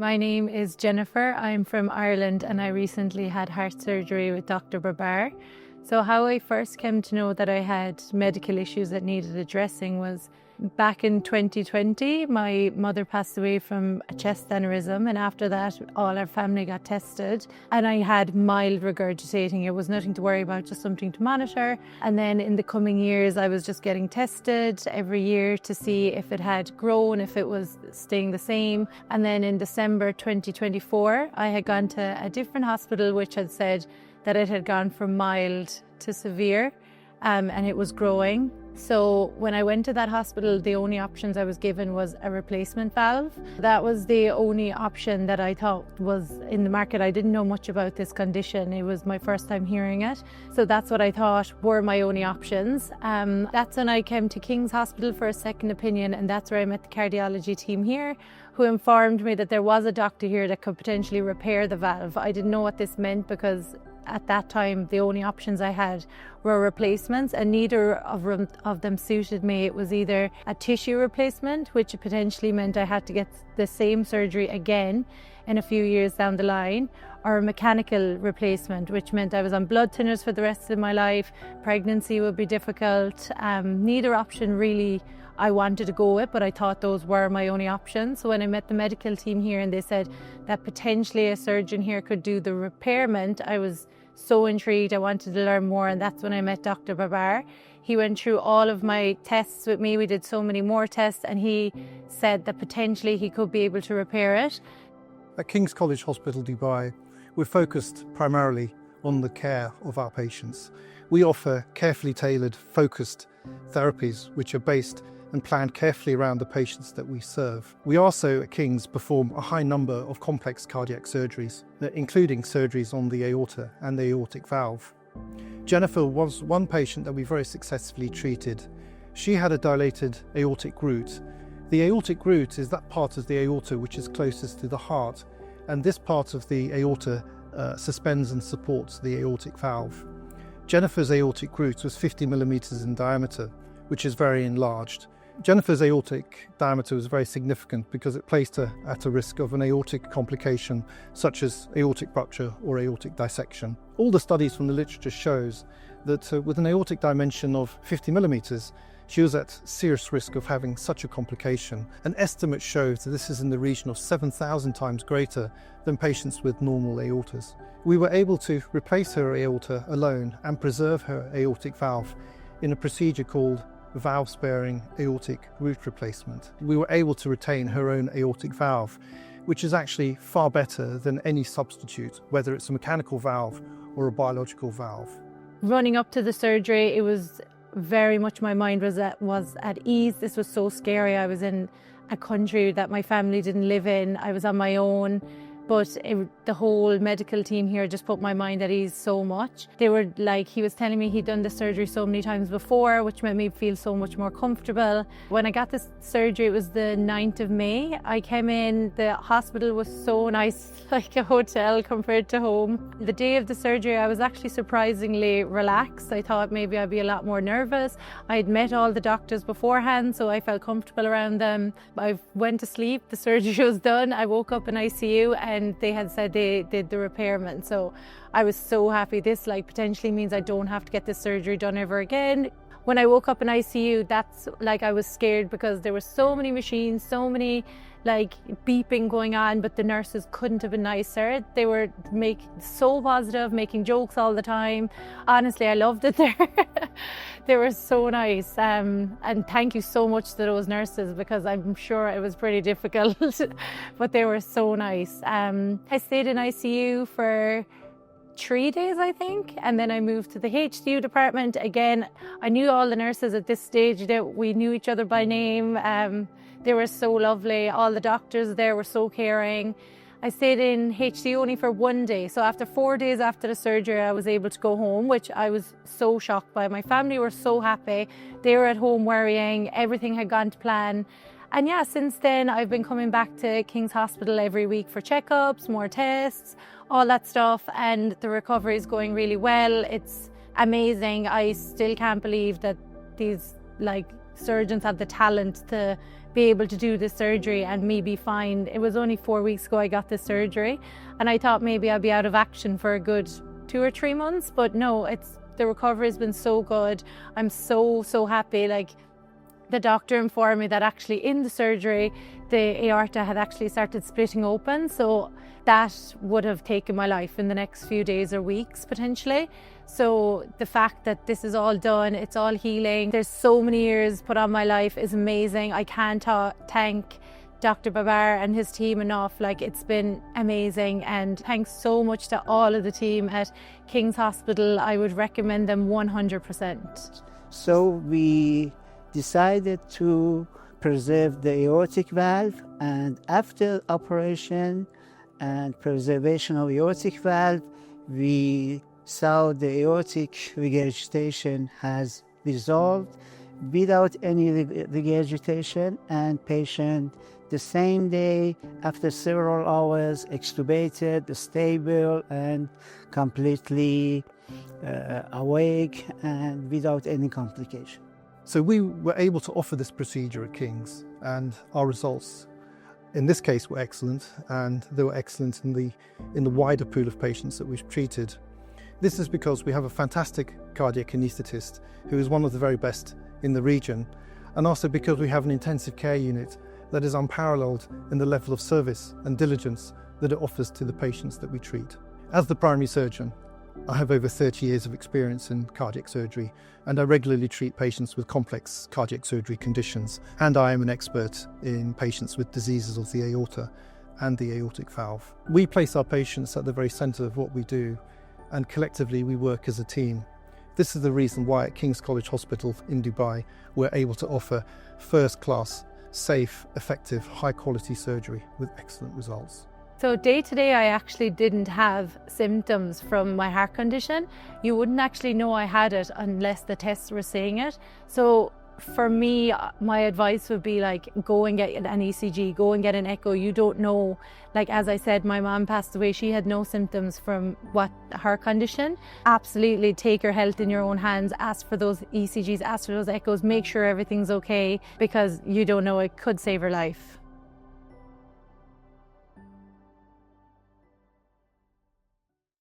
My name is Jennifer. I'm from Ireland and I recently had heart surgery with Dr. Babar. So how I first came to know that I had medical issues that needed addressing was back in 2020. My mother passed away from a chest aneurysm, and after that all our family got tested and I had mild regurgitating. It was nothing to worry about, just something to monitor. And then in the coming years I was just getting tested every year to see if it had grown, if it was staying the same. And then in December 2024 I had gone to a different hospital which had said that it had gone from mild to severe and it was growing. So when I went to that hospital, the only options I was given was a replacement valve. That was the only option that I thought was in the market. I didn't know much about this condition. It was my first time hearing it. So that's what I thought were my only options. That's when I came to King's Hospital for a second opinion, and that's where I met the cardiology team here, who informed me that there was a doctor here that could potentially repair the valve. I didn't know what this meant because at that time the only options I had were replacements, and neither of them suited me. It was either a tissue replacement, which potentially meant I had to get the same surgery again in a few years down the line, or a mechanical replacement, which meant I was on blood thinners for the rest of my life. Pregnancy would be difficult. Neither option really I wanted to go with, but I thought those were my only options. So when I met the medical team here and they said that potentially a surgeon here could do the repairment, I was so intrigued. I wanted to learn more, and that's when I met Dr. Babar. He went through all of my tests with me. We did so many more tests, and he said that potentially he could be able to repair it. At King's College Hospital Dubai, we're focused primarily on the care of our patients. We offer carefully tailored, focused therapies which are based and planned carefully around the patients that we serve. We also at King's perform a high number of complex cardiac surgeries, including surgeries on the aorta and the aortic valve. Jennifer was one patient that we very successfully treated. She had a dilated aortic root. The aortic root is that part of the aorta which is closest to the heart, and this part of the aorta suspends and supports the aortic valve. Jennifer's aortic root was 50 millimeters in diameter, which is very enlarged. Jennifer's aortic diameter was very significant because it placed her at a risk of an aortic complication such as aortic rupture or aortic dissection. All the studies from the literature shows that with an aortic dimension of 50 millimeters, she was at serious risk of having such a complication. An estimate shows that this is in the region of 7,000 times greater than patients with normal aortas. We were able to replace her aorta alone and preserve her aortic valve in a procedure called valve-sparing aortic root replacement. We were able to retain her own aortic valve, which is actually far better than any substitute, whether it's a mechanical valve or a biological valve. Running up to the surgery, it was very much my mind was at ease. This was so scary. I was in a country that my family didn't live in. I was on my own. But the whole medical team here just put my mind at ease so much. They were like, he was telling me he'd done the surgery so many times before, which made me feel so much more comfortable. When I got this surgery, it was the 9th of May. I came in, the hospital was so nice, like a hotel compared to home. The day of the surgery, I was actually surprisingly relaxed. I thought maybe I'd be a lot more nervous. I'd met all the doctors beforehand, so I felt comfortable around them. I went to sleep, the surgery was done. I woke up in ICU and they had said they did the repairment. So I was so happy. This potentially means I don't have to get this surgery done ever again. When I woke up in ICU, that's I was scared because there were so many machines, so many beeping going on, but the nurses couldn't have been nicer. They were so positive, making jokes all the time. Honestly, I loved it there. They were so nice. And thank you so much to those nurses because I'm sure it was pretty difficult, but they were so nice. I stayed in ICU for 3 days, I think, and then I moved to the HCU department. Again, I knew all the nurses at this stage, that we knew each other by name. They were so lovely. All the doctors there were so caring. I stayed in HCU only for 1 day. So after 4 days after the surgery, I was able to go home, which I was so shocked by. My family were so happy. They were at home worrying. Everything had gone to plan. And yeah, since then, I've been coming back to King's Hospital every week for checkups, more tests, all that stuff. And the recovery is going really well. It's amazing. I still can't believe that these surgeons have the talent to be able to do this surgery and me be fine. It was only 4 weeks ago I got this surgery, and I thought maybe I'd be out of action for a good 2 or 3 months, but no, the recovery has been so good. I'm so happy. Like, the doctor informed me that actually in the surgery, the aorta had actually started splitting open. So that would have taken my life in the next few days or weeks potentially. So the fact that this is all done, it's all healing, there's so many years put on my life is amazing. I can't thank Dr. Babar and his team enough. Like, it's been amazing, and thanks so much to all of the team at King's Hospital. I would recommend them 100%. So we decided to preserve the aortic valve, and after operation and preservation of aortic valve, we saw the aortic regurgitation has resolved without any regurgitation, and patient the same day after several hours extubated, stable and completely awake and without any complication. So we were able to offer this procedure at King's, and our results in this case were excellent, and they were excellent in the wider pool of patients that we've treated. This is because we have a fantastic cardiac anaesthetist who is one of the very best in the region, and also because we have an intensive care unit that is unparalleled in the level of service and diligence that it offers to the patients that we treat. As the primary surgeon, I have over 30 years of experience in cardiac surgery, and I regularly treat patients with complex cardiac surgery conditions, and I am an expert in patients with diseases of the aorta and the aortic valve. We place our patients at the very centre of what we do, and collectively we work as a team. This is the reason why at King's College Hospital in Dubai we're able to offer first-class, safe, effective, high-quality surgery with excellent results. So day to day, I actually didn't have symptoms from my heart condition. You wouldn't actually know I had it unless the tests were saying it. So for me, my advice would be like, go and get an ECG, go and get an echo. You don't know. Like, as I said, my mom passed away. She had no symptoms from her condition. Absolutely take your health in your own hands. Ask for those ECGs, ask for those echoes, make sure everything's okay, because you don't know, it could save her life.